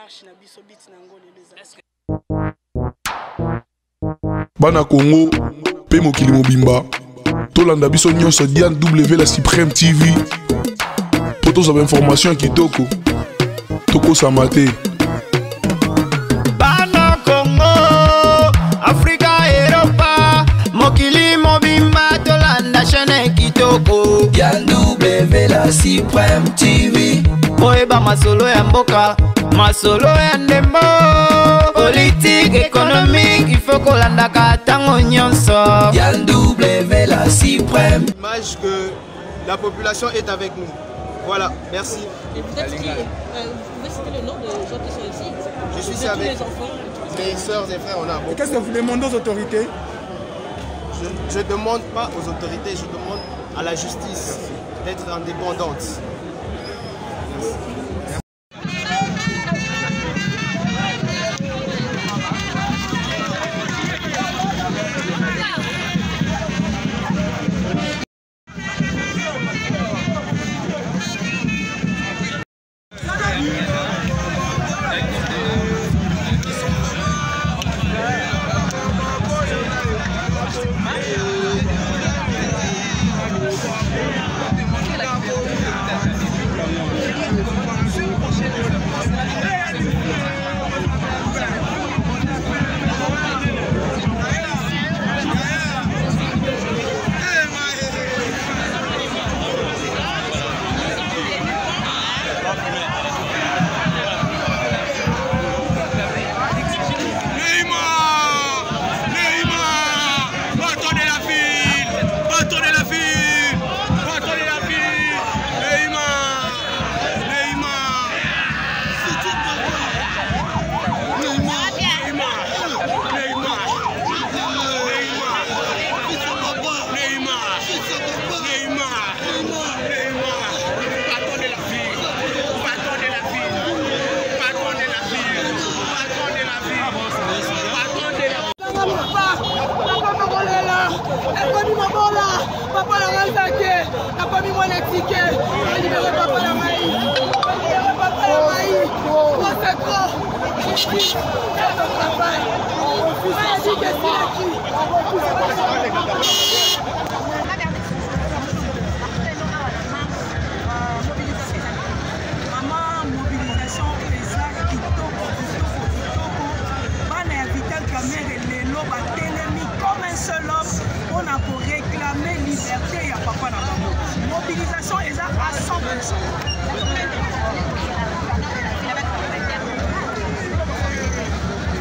démarche na biso bit nango Bana Congo, pe mokili mobimba. Tolanda biso nyonso Diane W la Supreme TV. Pour tous information kitoko. Toko Samate. Bana Congo, Africa, Europa, mokili mobimba tolanda chaîne kitoko. Diane W la Supreme TV. Boeba masolo ya mboka, masolo ya ndembo. Politique, économique, il faut qu'on landa katango nyonso. Diane W la Supreme. L'image que la population est avec nous. Voilà, merci. Et vous êtes qui? Vous pouvez citer le nom des gens qui sont ici? Je suis ici avec mes soeurs et frères, on a beaucoup. Qu'est-ce que vous demandez aux autorités? Je ne demande pas aux autorités, je demande à la justice d'être indépendante. Papa la Razake, la famille moi les tickets, libéré papa la maïs, libéré papa la maïs, c'est trop, c'est notre travail, maman mobilisation exact kitoko bana ya Vital Kamerhe lelo batelemi comme un seul homme on a pour réclamer liberté ya papa na bango. Mobilisation eza à 100%.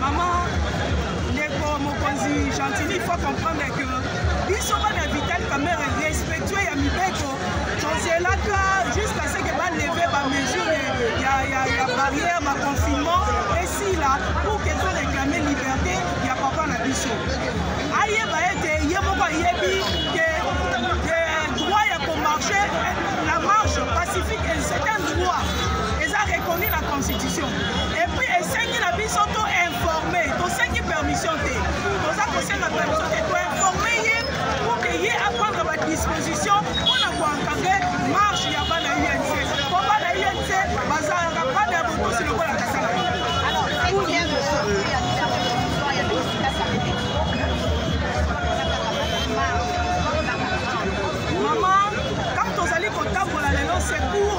Maman, Neko Mokonzi Gentili, il faut comprendre que biso bana Vital Kamerhe respectueux ya mibeko tozelaka jusqu'à ce que ba lever ba mesure ya barrière ba confinement et si là pour que to réclamer liberté ya papa na biso. Aye ba ete ye moko yebi que droit ya pour marcher la marche pacifique c'est un droit et ça reconnu la constitution et puis esengi na biso to informer to sengi permission te to ça concerne la permission te to informer ye pour que ye à prendre ba disposition pour na ko encadrer marche ya bana UNC pour bana UNC bazalaka pas de boto sur le la kasala. Alors maman, quand on allait au la lelo, c'est pour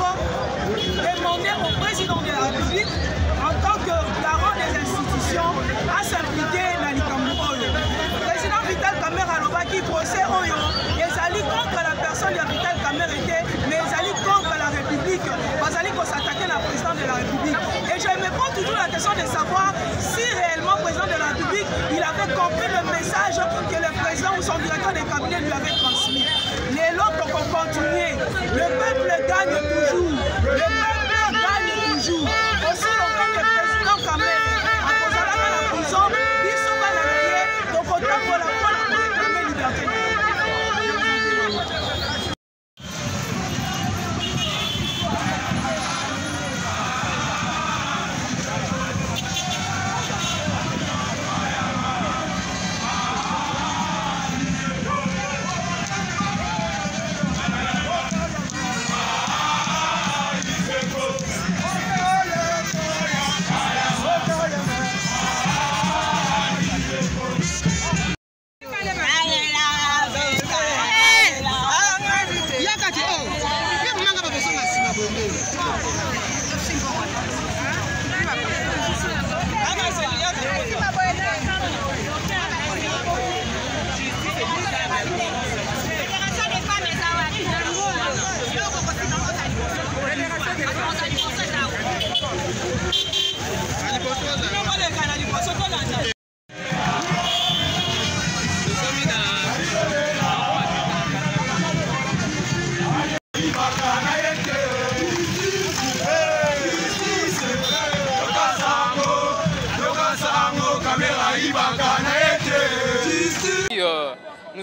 demander au président de la République, en tant que garant des institutions, à s'impliquer dans les Cameroun. Le président Vital Kamerhe a qui procès Oyo, ils allaient contre la personne de Vital Kamerhe, mais ils allaient contre la République, ils allaient s'attaquer à la présidente de la République. Et je me pose toujours la question de savoir si réellement le président de la République, il avait compris le message que le président ou son directeur de cabinet lui avait transmis. Les autres ont continué. Le peuple gagne toujours. Le peuple gagne toujours. Aussi longtemps que le président Kamerhe a posé la prison, ils sont mal alliés. Donc autant pour la réclamer liberté.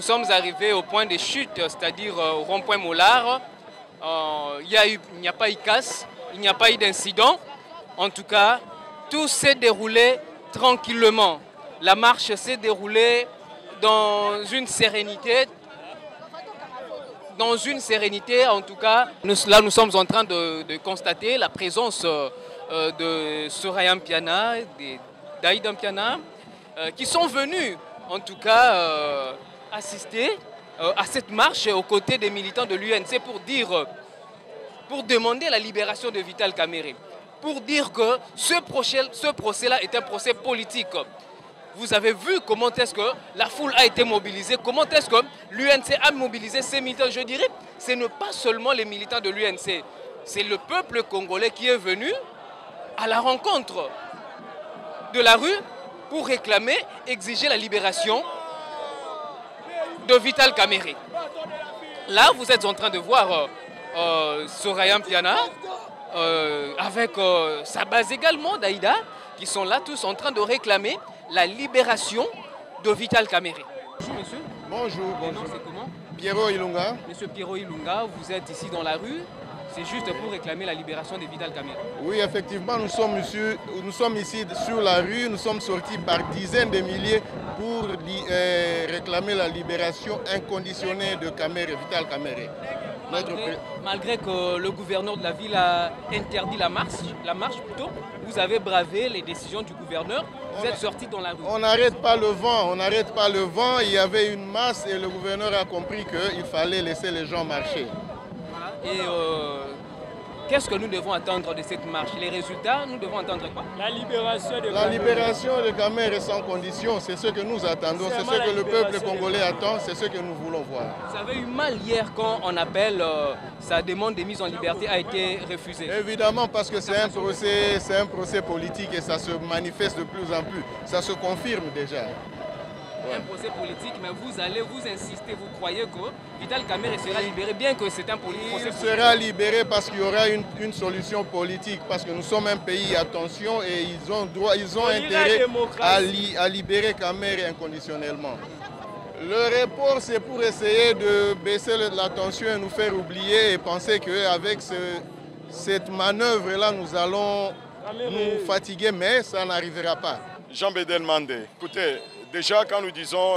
sommes arrivés au point de chute, c'est-à-dire au rond-point Mollard. Il n'y a pas eu casse, il n'y a pas eu d'incident. En tout cas, tout s'est déroulé tranquillement. La marche s'est déroulée dans une sérénité. En tout cas, nous sommes en train de constater la présence de Soraya Mpiana, d'Aïda Mpiana, qui sont venus, en tout cas, assister à cette marche aux côtés des militants de l'UNC pour demander la libération de Vital Kamerhe, pour dire que ce procès-là est un procès politique. Vous avez vu comment est-ce que la foule a été mobilisée, comment est-ce que l'UNC a mobilisé ses militants. Je dirais, ce n'est pas seulement les militants de l'UNC, c'est le peuple congolais qui est venu à la rencontre de la rue pour réclamer, exiger la libération de Vital Kamerhe. Là, vous êtes en train de voir Soraya Mpiana avec sa base également d'Aïda, qui sont là tous en train de réclamer la libération de Vital Kamerhe. Bonjour monsieur. Bonjour. Bonjour. C'est comment? Pierrot Ilunga. Monsieur Pierrot Ilunga, vous êtes ici dans la rue. C'est juste pour réclamer la libération de Vital Kamerhe. Oui, effectivement, nous sommes ici sur la rue. Nous sommes sortis par dizaines de milliers pour réclamer la libération inconditionnée de Vital Kamerhe. Malgré que le gouverneur de la ville a interdit la marche plutôt, vous avez bravé les décisions du gouverneur, vous êtes sortis dans la rue. On n'arrête pas le vent, il y avait une masse et le gouverneur a compris qu'il fallait laisser les gens marcher. Voilà. Et qu'est-ce que nous devons attendre de cette marche? Les résultats, nous devons attendre quoi? La libération de Kamerhe sans condition, c'est ce que nous attendons, c'est ce que le peuple congolais attend, c'est ce que nous voulons voir. Vous avez eu mal hier quand on appelle sa demande de mise en liberté a été refusée? Évidemment, parce que c'est un procès politique et ça se manifeste de plus en plus, ça se confirme déjà. Un procès politique, mais vous allez vous insister, vous croyez que Vital Kamerhe sera libéré, bien que c'est un procès politique. Il sera libéré parce qu'il y aura une solution politique, parce que nous sommes un pays à tension et ils ont intérêt à libérer Kamerhe inconditionnellement. Le report, c'est pour essayer de baisser la tension et nous faire oublier et penser qu'avec cette manœuvre-là, nous allons nous fatiguer, mais ça n'arrivera pas. Jean Bédel Mandé, écoutez, déjà, quand nous disons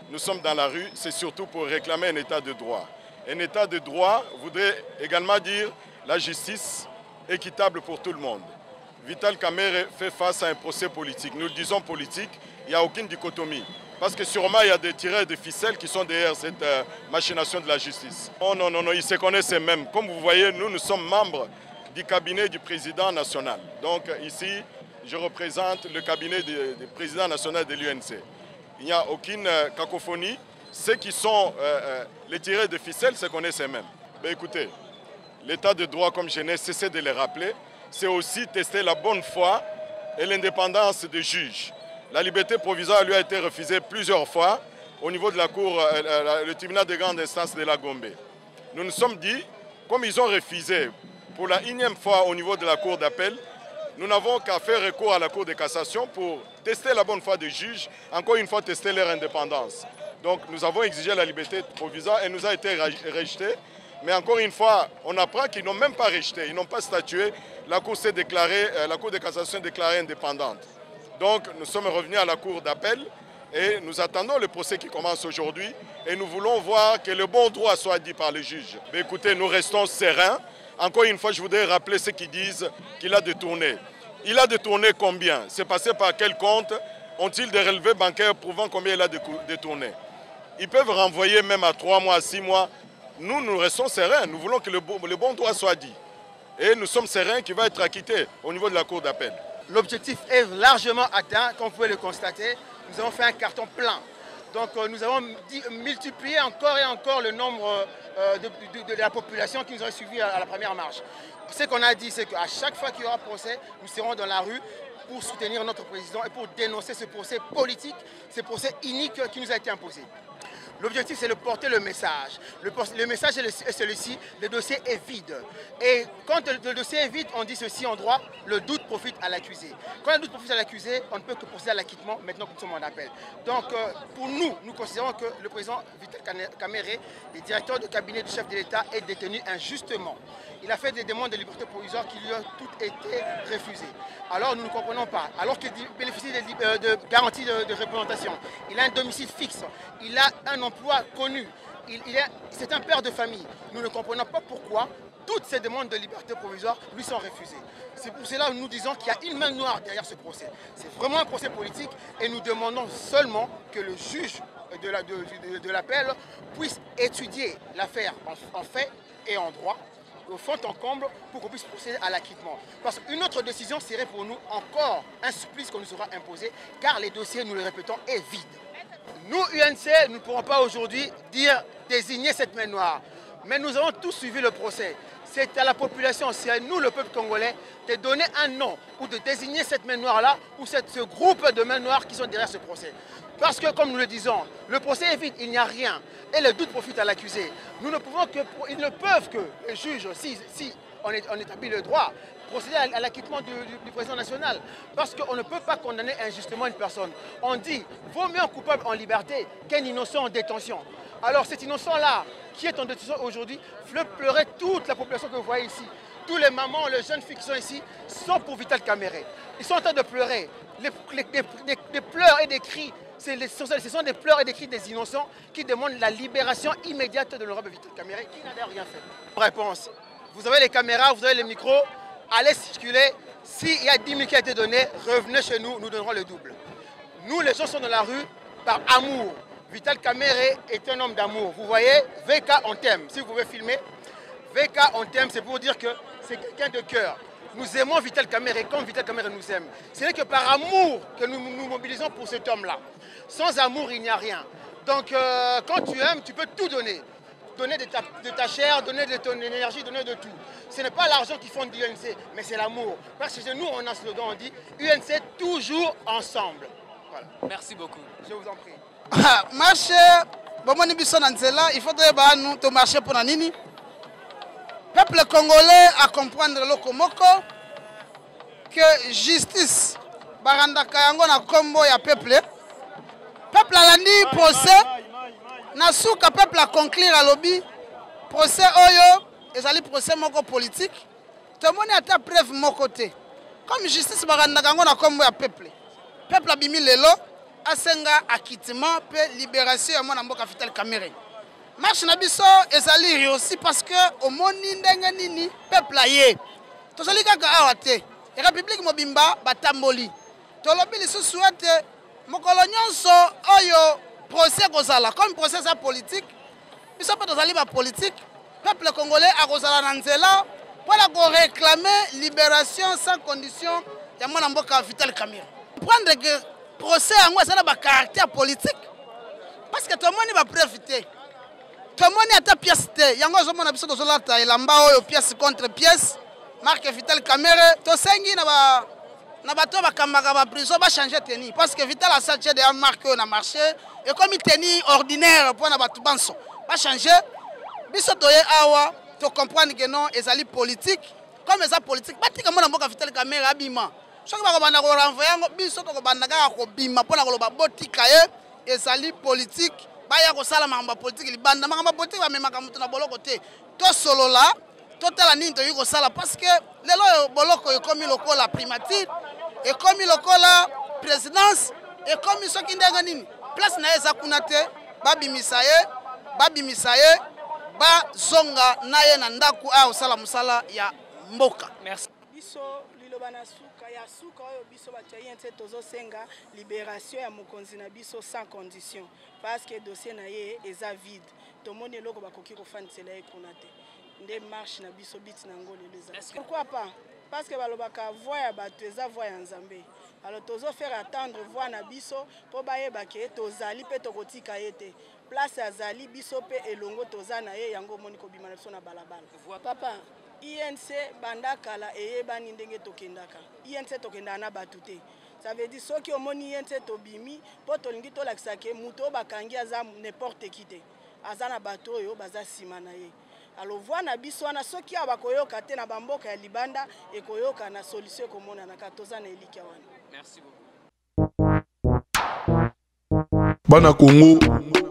nous sommes dans la rue, c'est surtout pour réclamer un état de droit. Un état de droit voudrait également dire la justice équitable pour tout le monde. Vital Kamerhe fait face à un procès politique. Nous le disons politique, il n'y a aucune dichotomie. Parce que sûrement, il y a des tireurs de ficelles qui sont derrière cette machination de la justice. Oh non, ils se connaissent eux-mêmes. Comme vous voyez, nous sommes membres du cabinet du président national. Donc ici, je représente le cabinet du président national de l'UNC. Il n'y a aucune cacophonie. Ceux qui sont les tireurs de ficelles se connaissent eux-mêmes. Mais écoutez, l'état de droit, comme je n'ai cessé de le rappeler, c'est aussi tester la bonne foi et l'indépendance des juges. La liberté provisoire lui a été refusée plusieurs fois au niveau de la cour, le tribunal de grande instance de la Gombe. Nous nous sommes dit, comme ils ont refusé pour la énième fois au niveau de la cour d'appel, nous n'avons qu'à faire recours à la Cour de cassation pour tester la bonne foi des juges, encore une fois tester leur indépendance. Donc nous avons exigé la liberté provisoire et nous a été rejeté. Mais encore une fois, on apprend qu'ils n'ont même pas rejeté, ils n'ont pas statué. La Cour de cassation est déclarée indépendante. Donc nous sommes revenus à la Cour d'appel et nous attendons le procès qui commence aujourd'hui. Et nous voulons voir que le bon droit soit dit par les juges. Mais écoutez, nous restons sereins. Encore une fois, je voudrais rappeler ceux qui disent qu'il a détourné. Il a détourné combien? C'est passé par quel compte? Ont-ils des relevés bancaires prouvant combien il a détourné? Ils peuvent renvoyer même à 3 mois, à 6 mois. Nous restons sereins. Nous voulons que le bon droit soit dit. Et nous sommes sereins qu'il va être acquitté au niveau de la Cour d'appel. L'objectif est largement atteint, comme vous pouvez le constater. Nous avons fait un carton plein. Donc nous avons multiplié encore et encore le nombre de la population qui nous a suivis à la première marche. Ce qu'on a dit, c'est qu'à chaque fois qu'il y aura procès, nous serons dans la rue pour soutenir notre président et pour dénoncer ce procès politique, ce procès inique qui nous a été imposé. L'objectif, c'est de porter le message. Le message est celui-ci, le dossier est vide. Et quand le dossier est vide, on dit ceci en droit, le doute profite à l'accusé. Quand le doute profite à l'accusé, on ne peut que procéder à l'acquittement maintenant que nous sommes en appel. Donc, pour nous considérons que le président Vital Kamerhe, le directeur de cabinet du chef de l'État, est détenu injustement. Il a fait des demandes de liberté provisoire qui lui ont toutes été refusées. Alors, nous ne comprenons pas. Alors qu'il bénéficie de garanties de représentation, il a un domicile fixe, il a un emploi connu, c'est un père de famille. Nous ne comprenons pas pourquoi toutes ces demandes de liberté provisoire lui sont refusées. C'est pour cela que nous disons qu'il y a une main noire derrière ce procès. C'est vraiment un procès politique et nous demandons seulement que le juge de l'appel puisse étudier l'affaire en fait et en droit, au fond en comble, pour qu'on puisse procéder à l'acquittement. Parce qu'une autre décision serait pour nous encore un supplice qu'on nous aura imposé, car les dossiers, nous le répétons, est vide. Nous, UNC, nous ne pourrons pas aujourd'hui désigner cette main noire. Mais nous avons tous suivi le procès. C'est à la population, c'est à nous, le peuple congolais, de donner un nom ou de désigner cette main noire-là ou ce groupe de mains noires qui sont derrière ce procès. Parce que, comme nous le disons, le procès est vide, il n'y a rien. Et le doute profite à l'accusé. Ils ne peuvent que, les juges, si on établit le droit, procéder à l'acquittement du président national. Parce qu'on ne peut pas condamner injustement une personne. On dit, vaut mieux un coupable en liberté qu'un innocent en détention. Alors cet innocent-là, qui est en détention aujourd'hui, fait pleurer toute la population que vous voyez ici. Tous les mamans, les jeunes filles qui sont ici, sont pour Vital Kamerhe. Ils sont en train de pleurer. Les pleurs et des cris, ce sont des pleurs et des cris des innocents qui demandent la libération immédiate de l'honorable Vital Kamerhe, qui n'a d'ailleurs rien fait. Réponse. Vous avez les caméras, vous avez les micros, allez circuler. S'il y a 10 000 qui a été donné, revenez chez nous, nous donnerons le double. Nous, les gens sont dans la rue par amour. Vital Kamerhe est un homme d'amour. Vous voyez, VK on t'aime. Si vous pouvez filmer, VK on t'aime, c'est pour dire que c'est quelqu'un de cœur. Nous aimons Vital Kamerhe comme Vital Kamerhe nous aime. Ce n'est que par amour que nous nous mobilisons pour cet homme-là. Sans amour, il n'y a rien. Donc, quand tu aimes, tu peux tout donner. Donner de ta chair, donner de ton énergie, donner de tout. Ce n'est pas l'argent qui fonde l'UNC, mais c'est l'amour. Parce que nous, on a un slogan, on dit UNC toujours ensemble. Voilà. Merci beaucoup. Je vous en prie. Marché, bomoni biso na nzela, il faut que nous to marcher pour nini. Peuple congolais à comprendre le komoko que justice barandaka yango na kombo ya peuple. Peuple alandi procès na suka peuple a conclure à lobby procès oyo ezali procès moko politique. Tomoni ata preuve moko te. Comme justice barandaka yango na kombo ya peuple. Peuple abimi lelo asenga acquittement pe libération ya mwana mboka Vital Kamerhe. Marche na biso ezali aussi parce que au moni ndenge nini peuple aye. Tozali kaka awa te. Et République mobimba batamboli. Tolobi lisusu ete mokolo nyonso oyo procès kozala comme procès sa politique. Biso pe tozali ba politique. Peuple congolais a kozala na nzela pour la réclamer libération sans condition ya mwana mboka Vital Kamerhe. Prendre que procès yango ezala ba caractère politique parce que tout le monde va profiter. Tout le monde ata pièce te. Yango zomona biso tozolata elamba oyo pièce contre pièce. Marque Vital Kamerhe to sengi na bato bakambaka ba prison ba changer tenue parce que Vital a sorti de marque na marché et comme tenue ordinaire pour na bato banso ba changer biso toye awa to comprendre que non ezali politique comme eza politique batika mona mboka Vital Kamerhe abima. Soki bakobanda ko renvoyer yango biso to kobanda kaka ko bima pona koloba botika ye ezali politique baya ko sala makamba politique libanda makamba politique ba memaka mutu na boloko te to solola to tala nini to yiko sala parce que lelo boloko ekomi lokola primature ekomi lokola présidence ekomi soki ndenga nini place na eza kuna te babimisa ye ba zonga na ye na ndaku a osala musala ya mboka. Merci. Banasuka ya suka oyo biso batayense tozosenga libération ya mokonzi na biso sans condition parce que dossier na ye eza vide tomoni eloko bakoki kofanisela ye kuna te nde marche na biso biti na ngolo leza. Pourquoi pas? Parce que balobaka voix ya bato eza voix ya Nzambe. Alors tozo faire attendre voix na biso po bayeba ke tozali pe tokotika ye te. Place azali biso pe elongo toza na ye yango moni ko bima na biso na balabala. Papa INC bandakala eyebani ndenge tokendaka. INC tokenda na batute. Ça veut dire ceux qui ont moni ente tobimi po tolingi to lakisa ke muto bakangi aza n'importe qui te. Aza na bato yo baza sima na ye. Alors voilà biso wana ceux qui abakoyoka te na bamboka ya libanda e koyoka na solution komona na katoza na eliki wana. Merci beaucoup. Bana Congo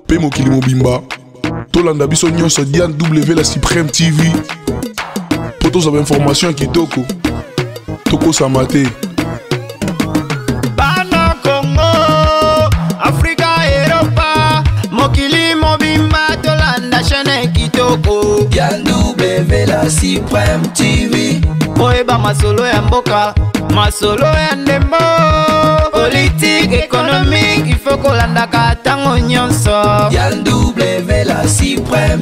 pe mokili mobimba tolanda biso nyonso Diane W la Supreme TV po tozaba information kitoko toko samate. Bana Congo Afrika Europa mokili mobimba tolanda chaîne kitoko Diane W la Supreme TV Boyeba masolo ya mboka masolo ya ndembo politique économique il faut kolanda ka tango nyonso Diane W la Supreme